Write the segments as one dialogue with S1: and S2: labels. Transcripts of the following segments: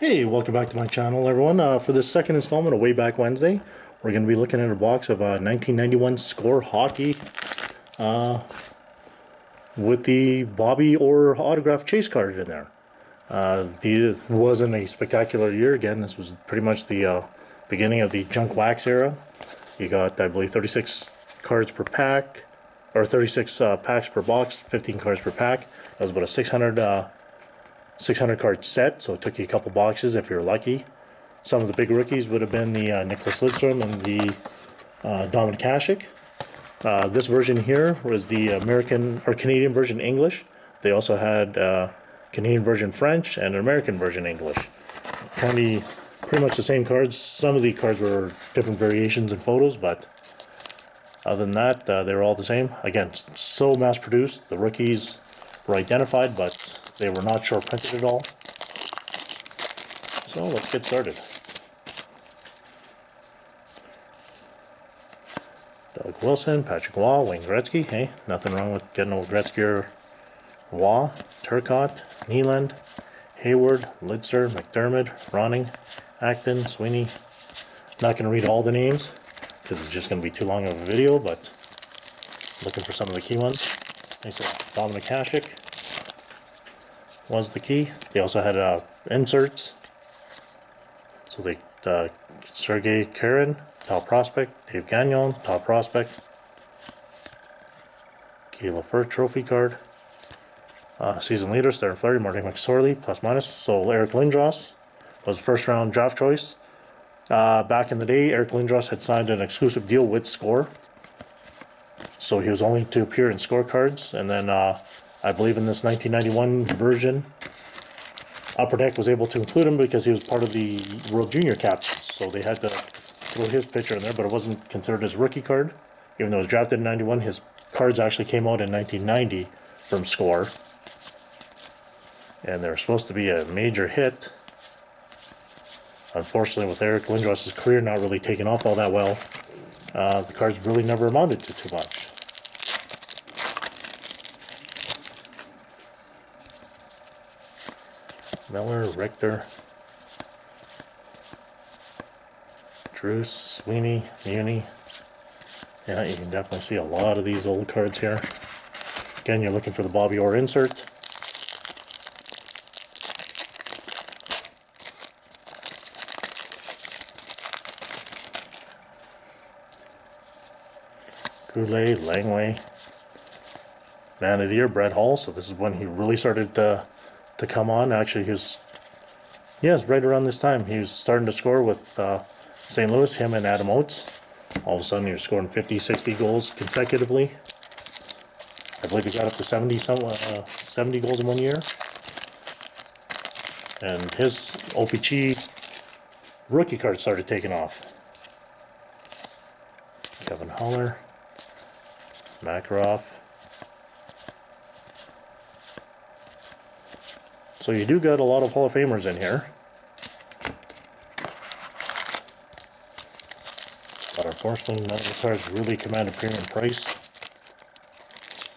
S1: Hey, welcome back to my channel, everyone. For this second installment of Wayback Wednesday, we're going to be looking at a box of 1991 Score Hockey with the Bobby Orr autograph chase card in there. It wasn't a spectacular year. Again, this was pretty much the beginning of the junk wax era. You got, I believe, 36 cards per pack, or 36 packs per box, 15 cards per pack. That was about a 600 card set, so it took you a couple boxes if you're lucky. Some of the big rookies would have been the Nicholas Lidstrom and the Dominic Hasek. This version here was the American or Canadian version English. They also had Canadian version French and an American version English. Pretty much the same cards. Some of the cards were different variations and photos, but other than that, they were all the same. Again, so mass produced. The rookies were identified, but they were not short printed at all. So let's get started. Doug Wilson, Patrick Waugh, Wayne Gretzky. Hey, nothing wrong with getting a Gretzky or Waugh. Turcotte, Nyland, Hayward, Lidster, McDermott, Ronning, Acton, Sweeney. Not going to read all the names because it's just going to be too long of a video, but looking for some of the key ones. They said Dominic Hasek was the key. They also had inserts. So they Sergei Karin, top prospect. Dave Gagnon, top prospect. Guy Lafleur trophy card. Season leader, Stephen Fleury, Marty McSorley, plus minus. So Eric Lindros was the first round draft choice. Back in the day, Eric Lindros had signed an exclusive deal with Score. So he was only to appear in scorecards, and then I believe in this 1991 version, Upper Deck was able to include him because he was part of the World Junior captains. So they had to throw his picture in there, but it wasn't considered his rookie card. Even though he was drafted in 91, his cards actually came out in 1990 from Score. And they were supposed to be a major hit. Unfortunately, with Eric Lindros' career not really taking off all that well, the cards really never amounted to too much. Miller, Richter, Drews, Sweeney, Muni. Yeah, you can definitely see a lot of these old cards here. Again, you're looking for the Bobby Orr insert. Goulet, Langway. Man of the Year, Brett Hall. So this is when he really started to come on. Actually, he was, yes, right around this time. He was starting to score with St. Louis, him and Adam Oates. All of a sudden, he was scoring 50, 60 goals consecutively. I believe he got up to 70 goals in 1 year. And his OPG rookie card started taking off. Kevin Haller, Makarov. So you do got a lot of Hall of Famers in here. But unfortunately, none of the cards really command a premium price.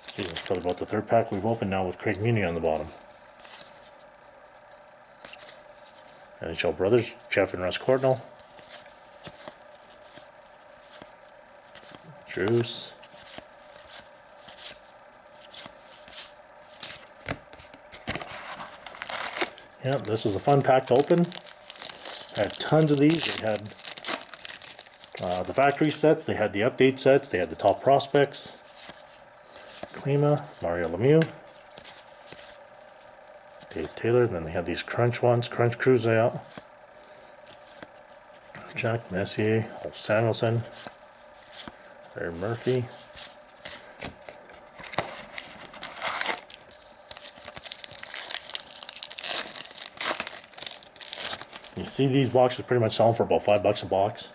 S1: See, that's probably about the third pack we've opened now with Craig Muni on the bottom. NHL Brothers, Jeff and Russ Cordnell. Drews. Yeah, this was a fun pack to open. Had tons of these. They had the factory sets, they had the update sets, they had the top prospects. Klima, Mario Lemieux, Dave Taylor, then they had these crunch ones, Crunch Cruise out. Jack Messier, Ulf Samuelsson, Larry Murphy. You see these boxes pretty much selling for about $5 a box.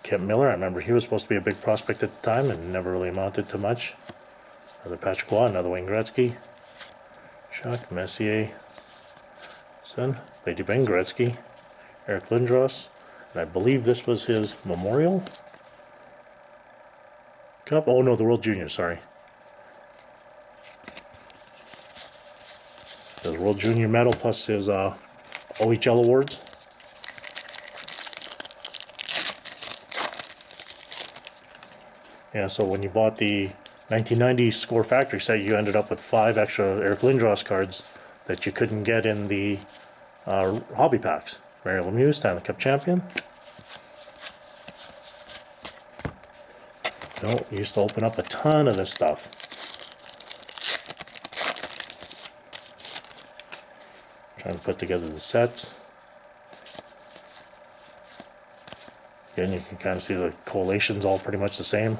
S1: Kent Miller, I remember he was supposed to be a big prospect at the time and never really amounted to much. Another Patrick Waugh, another Wayne Gretzky. Chuck, Messier, son, Lady Ben Gretzky, Eric Lindros, and I believe this was his Memorial Cup. Oh no, the World Junior, sorry. The World Junior medal plus his OHL awards. Yeah, so when you bought the 1990 Score Factory set, you ended up with 5 extra Eric Lindros cards that you couldn't get in the hobby packs. Mario Lemieux, Stanley Cup champion. No, we used to open up a ton of this stuff. Trying to put together the sets. Again, you can kind of see the collation's all pretty much the same.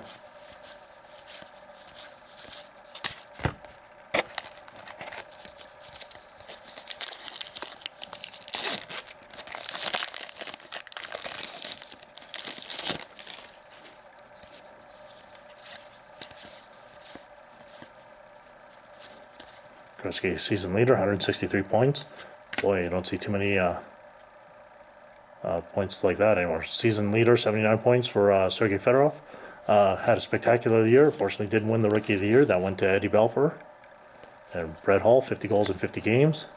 S1: Gretzky, season leader, 163 points. Boy, you don't see too many points like that anymore. Season leader, 79 points for Sergei Fedorov. Had a spectacular year. Fortunately, didn't win the Rookie of the Year. That went to Eddie Belfour. And Brett Hall, 50 goals in 50 games.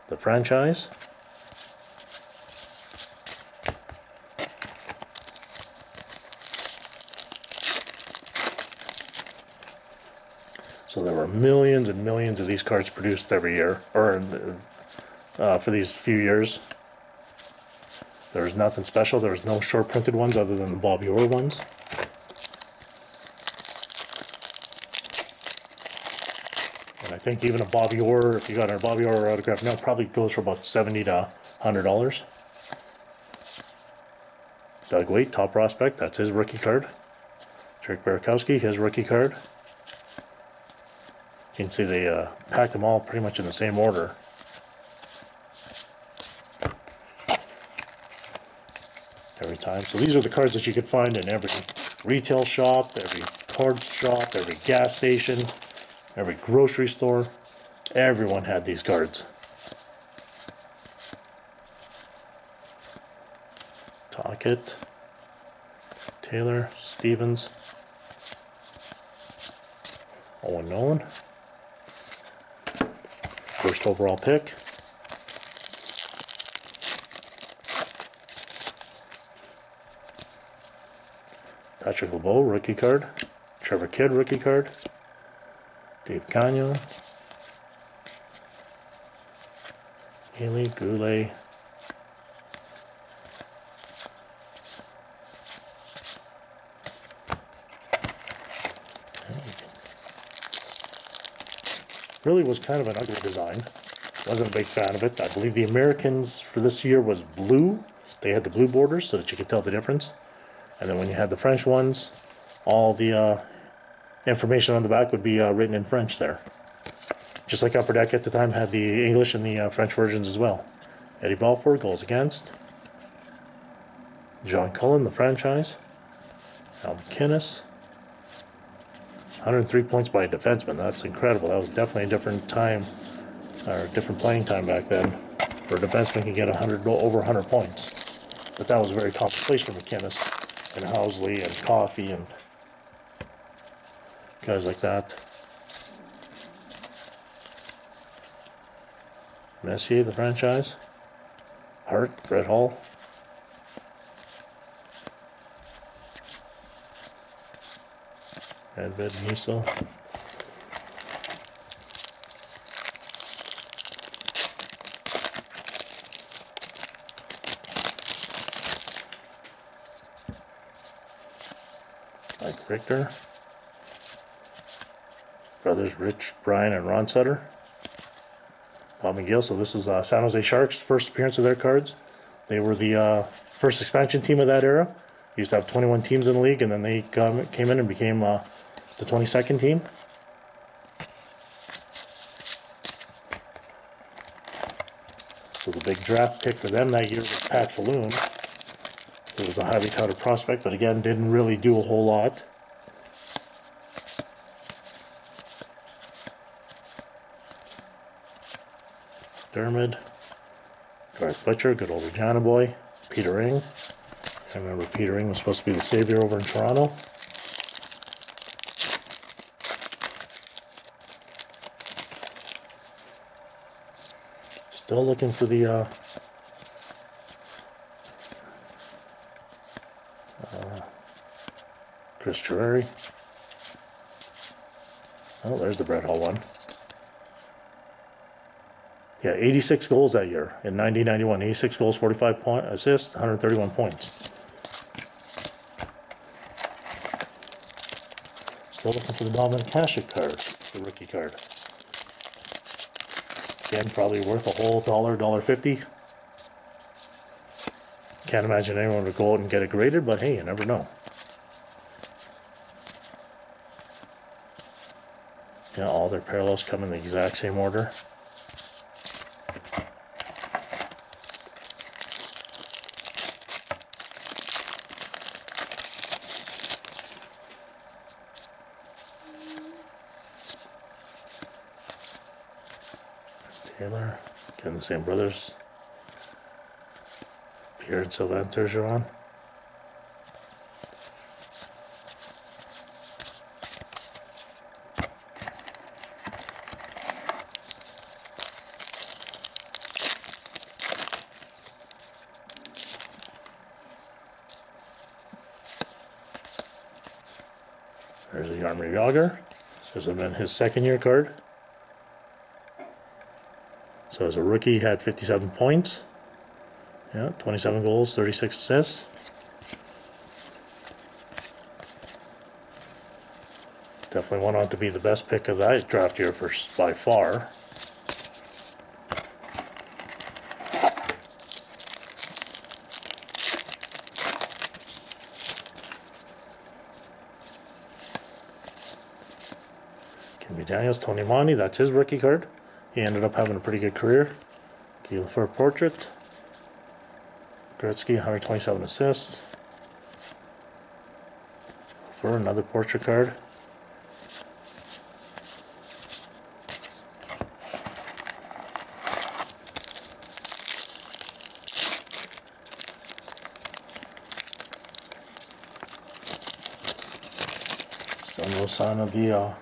S1: The franchise. So there were millions and millions of these cards produced every year, or for these few years. There was nothing special. There was no short printed ones other than the Bobby Orr ones. And I think even a Bobby Orr, if you got a Bobby Orr autograph now, probably goes for about $70 to $100. Doug Waite, top prospect, that's his rookie card. Jake Barakowski, his rookie card. You can see they packed them all pretty much in the same order. Every time. So these are the cards that you could find in every retail shop, every card shop, every gas station, every grocery store. Everyone had these cards. Tocchet, Taylor, Stevens, Owen Nolan. First overall pick. Patrick LeBeau, rookie card. Trevor Kidd, rookie card. Dave Gagnon. Haley Goulet. Really was kind of an ugly design. Wasn't a big fan of it. I believe the Americans for this year was blue. They had the blue borders so that you could tell the difference. And then when you had the French ones, all the information on the back would be written in French there. Just like Upper Deck at the time had the English and the French versions as well. Eddie Balfour, goals against. John Cullen, the franchise. Al McInnes. 103 points by a defenseman. That's incredible. That was definitely a different time, or different playing time back then, where a defenseman can get over 100 points. But that was a very commonplace for McInnes and Housley and Coffey and guys like that. Messier, the franchise. Hart, Brett Hall. Edved Musso. Mike Richter. Brothers Rich, Brian, and Ron Sutter. Bob McGill. So this is San Jose Sharks' first appearance of their cards. They were the first expansion team of that era. Used to have 21 teams in the league, and then they came in and became the 22nd team. So the big draft pick for them that year was Pat Falloon. It was a highly touted prospect, but again, didn't really do a whole lot. Dermott, Garth Butcher, good old Regina boy. Peter Ing. I remember Peter Ing was supposed to be the savior over in Toronto. Still looking for the Chris Terrari. Oh, there's the Brett Hall one. Yeah, 86 goals that year in 1991. 86 goals, 45 assists, 131 points. Still looking for the Dominik Hasek card, the rookie card. Again, probably worth a whole $1.50. Can't imagine anyone would go out and get it graded, but hey, you never know. Yeah, all their parallels come in the exact same order. Taylor, again the same brothers. Pierre and Sylvain Bergeron. There's a Jaromir Jagr. This has been his second year card. So as a rookie, he had 57 points. Yeah, 27 goals, 36 assists. Definitely went on to be the best pick of that draft year by far. Kimmy Daniels, Tony Monty, that's his rookie card. He ended up having a pretty good career. Guy Lafleur portrait. Gretzky, 127 assists. For another portrait card. Still no sign of the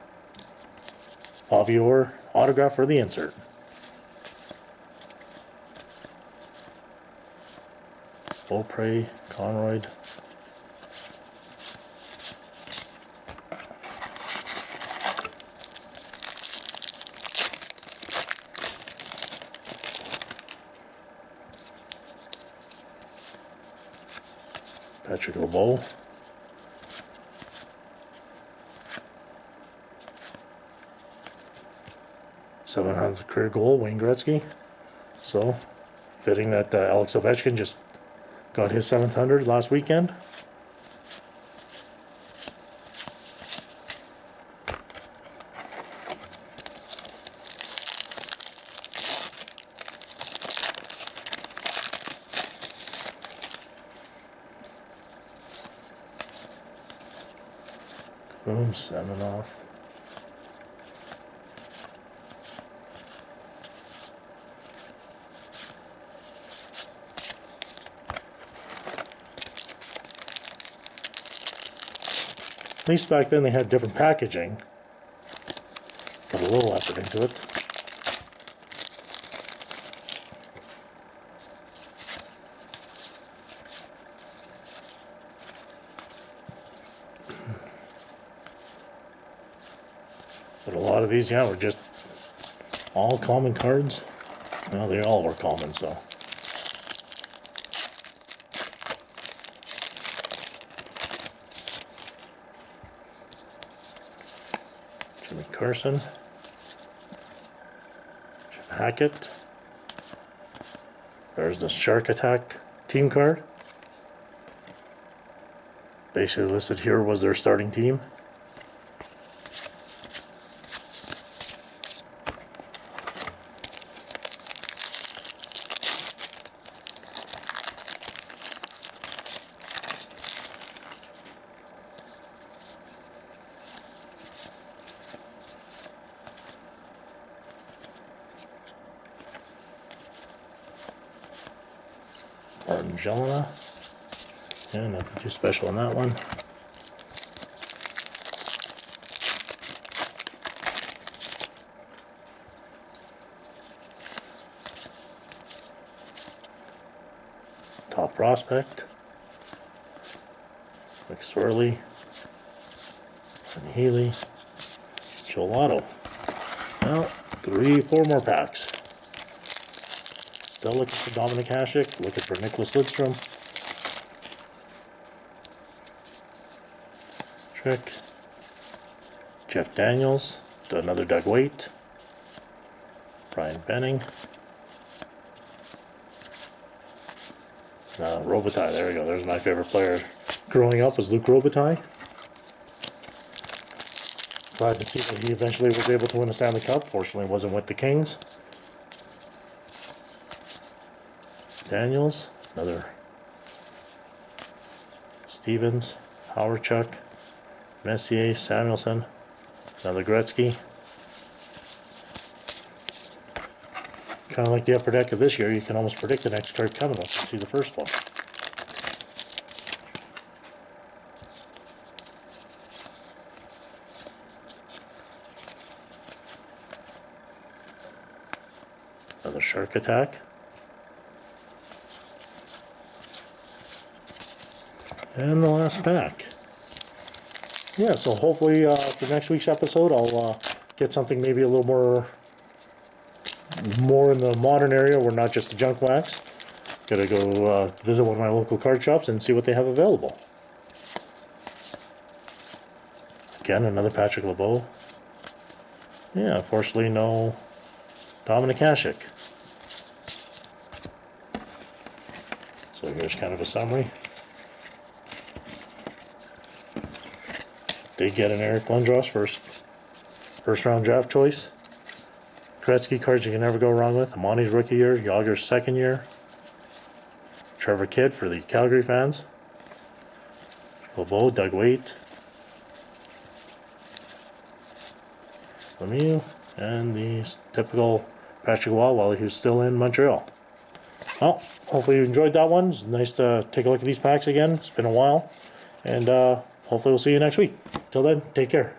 S1: Pavior autograph for the insert. Beaupre, Conroy. Patrick LeBeau. '700th career goal, Wayne Gretzky. So, fitting that Alex Ovechkin just got his 700 last weekend. Boom, 7 off. At least back then they had different packaging. Put a little effort into it. But a lot of these, yeah, were just all common cards. Well, they all were common, so. Jimmy Carson, Jim Hackett. There's the Shark Attack team card. Basically listed here was their starting team. Jelena. Yeah, nothing too special on that one. Prospect, McSorley, and Healy, Gelato. Now, 4 more packs. Still looking for Dominic Hasek, looking for Nicholas Lidstrom, Trick, Jeff Daniels, another Doug Waite, Brian Benning, Robitaille, there we go, there's my favorite player growing up, was Luke Robitaille. Glad to see that he eventually was able to win the Stanley Cup. Fortunately, it wasn't with the Kings. Daniels, another Stevens, Howardchuk, Messier, Samuelson, another Gretzky. Kind of like the upper deck of this year, you can almost predict the next card coming once you see the first one. Another Shark Attack. And the last pack. Yeah, so hopefully for next week's episode I'll get something maybe a little more in the modern area where not just the junk wax. Gotta go visit one of my local card shops and see what they have available. Again, another Patrick LeBeau. Yeah, unfortunately no Dominic Hasek. So here's kind of a summary. Did get an Eric Lindros first round draft choice. Gretzky cards you can never go wrong with. Amani's rookie year, Yager's second year. Trevor Kidd for the Calgary fans. LeBeau, Doug Waite. Lemieux, and the typical Patrick Waugh while he was still in Montreal. Well, hopefully you enjoyed that one. It's nice to take a look at these packs again. It's been a while. And hopefully we'll see you next week. Till then, take care.